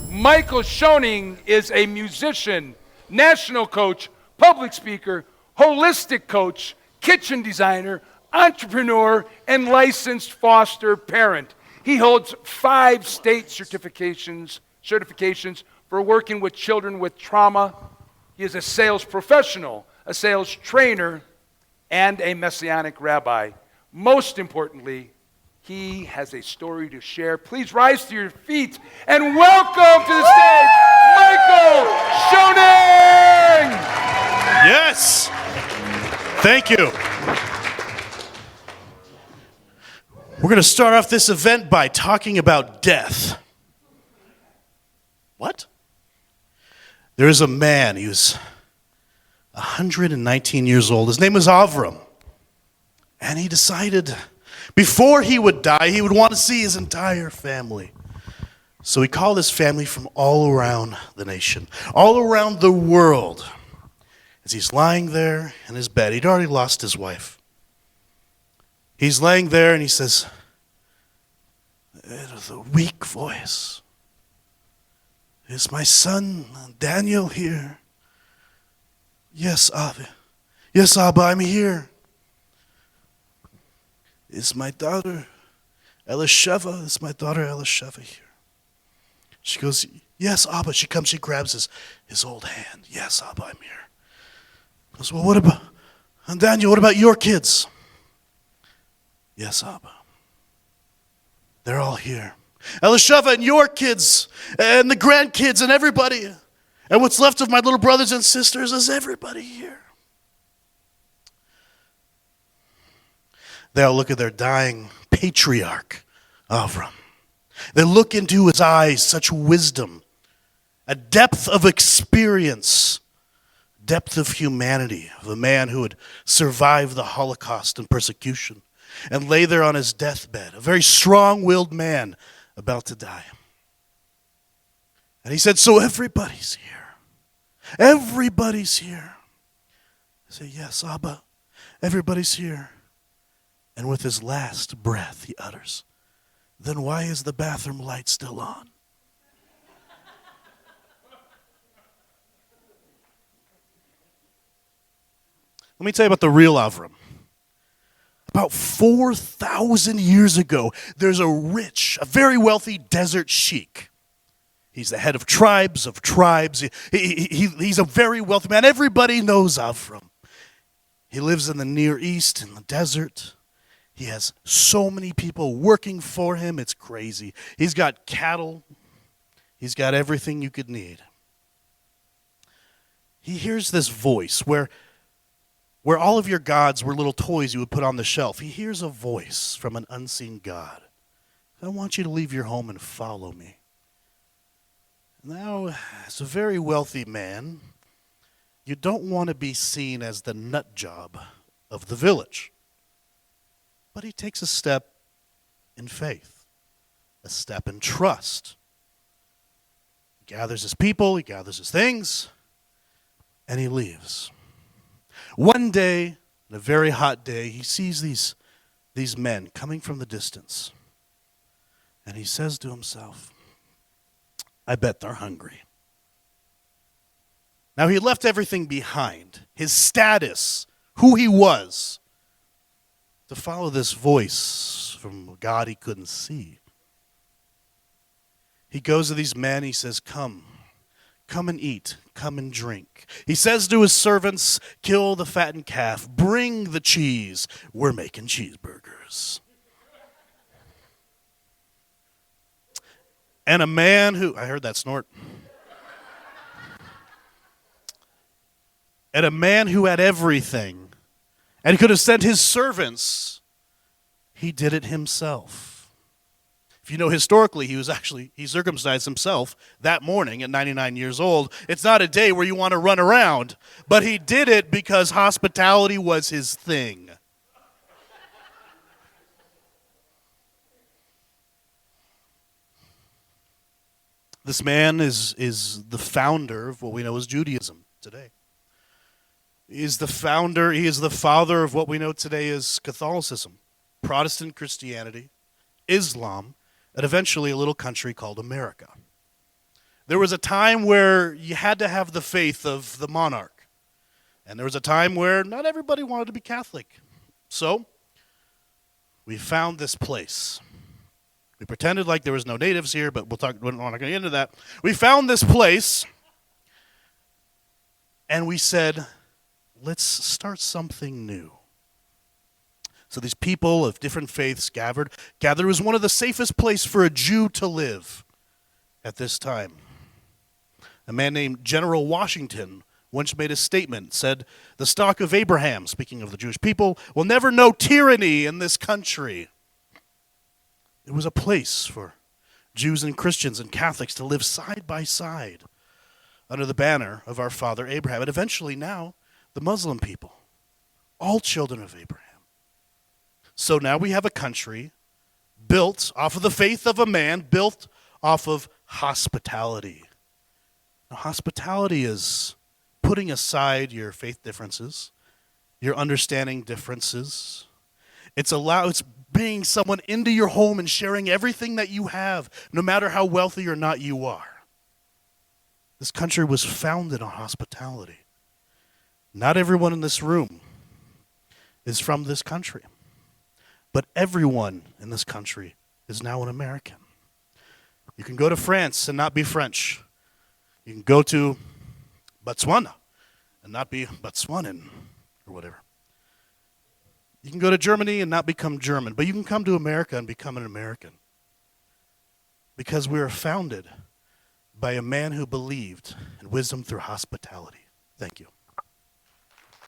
Michael Schoening is a musician, national coach, public speaker, holistic coach, kitchen designer, entrepreneur, and licensed foster parent. He holds 5 state certifications for working with children with trauma. He is a sales professional, a sales trainer, and a messianic rabbi. Most importantly, he has a story to share. Please rise to your feet and welcome to the stage, Michael Schoening! Yes! Thank you. We're going to start off this event by talking about death. What? There is a man, he was 119 years old. His name was Avram. And he decided before he would die, he would want to see his entire family. So he called his family from all around the nation, all around the world. As he's lying there in his bed, he'd already lost his wife. He's laying there and he says, with a weak voice, "Is my son Daniel here?" "Yes, Abba. Yes, Abba, I'm here." "Is my daughter Elisheva? Is my daughter Elisheva here?" She goes, "Yes, Abba." She comes, she grabs his old hand. "Yes, Abba, I'm here." Goes, "Well, what about Daniel? What about your kids?" "Yes, Abba. They're all here. Elisheva and your kids and the grandkids and everybody. And what's left of my little brothers and sisters is everybody here." They all look at their dying patriarch, Avram. They look into his eyes, such wisdom, a depth of experience, depth of humanity, of a man who had survived the Holocaust and persecution and lay there on his deathbed, a very strong-willed man about to die. And he said, "So everybody's here. Everybody's here." I say, "Yes, Abba, everybody's here." And with his last breath, he utters, "Then why is the bathroom light still on?" Let me tell you about the real Avram. About 4,000 years ago, there's a very wealthy desert sheik. He's the head of tribes. He's a very wealthy man. Everybody knows Avram. He lives in the Near East, in the desert. He has so many people working for him, it's crazy. He's got cattle. He's got everything you could need. He hears this voice where all of your gods were little toys you would put on the shelf. He hears a voice from an unseen God. "I want you to leave your home and follow me." Now, as a very wealthy man, you don't want to be seen as the nut job of the village. But he takes a step in faith, a step in trust. He gathers his people, he gathers his things, and he leaves. One day, on a very hot day, he sees these men coming from the distance. And he says to himself, "I bet they're hungry." Now, he left everything behind, his status, who he was, to follow this voice from a God he couldn't see. He goes to these men, he says, Come and eat, come and drink." He says to his servants, "Kill the fattened calf, bring the cheese, we're making cheeseburgers." And a man who, I heard that snort. And a man who had everything and could have sent his servants, he did it himself. If you know historically, he circumcised himself that morning at 99 years old. It's not a day where you want to run around, but he did it because hospitality was his thing. This man is the founder of what we know as Judaism today. He is the father of what we know today as Catholicism, Protestant Christianity, Islam, and eventually a little country called America. There was a time where you had to have the faith of the monarch, and there was a time where not everybody wanted to be Catholic. So, we found this place. We pretended like there was no natives here, but we're not going to get into that. We found this place, and we said, let's start something new. So these people of different faiths gathered. It was one of the safest places for a Jew to live at this time. A man named General Washington once made a statement, said, the stock of Abraham, speaking of the Jewish people, will never know tyranny in this country. It was a place for Jews and Christians and Catholics to live side by side under the banner of our father Abraham. And eventually now, the Muslim people, all children of Abraham. So now we have a country built off of the faith of a man, built off of hospitality. Now, hospitality is putting aside your faith differences, your understanding differences. It's bringing someone into your home and sharing everything that you have, no matter how wealthy or not you are. This country was founded on hospitality. Not everyone in this room is from this country, but everyone in this country is now an American. You can go to France and not be French. You can go to Botswana and not be Botswanan or whatever. You can go to Germany and not become German, but you can come to America and become an American. Because we are founded by a man who believed in wisdom through hospitality. Thank you.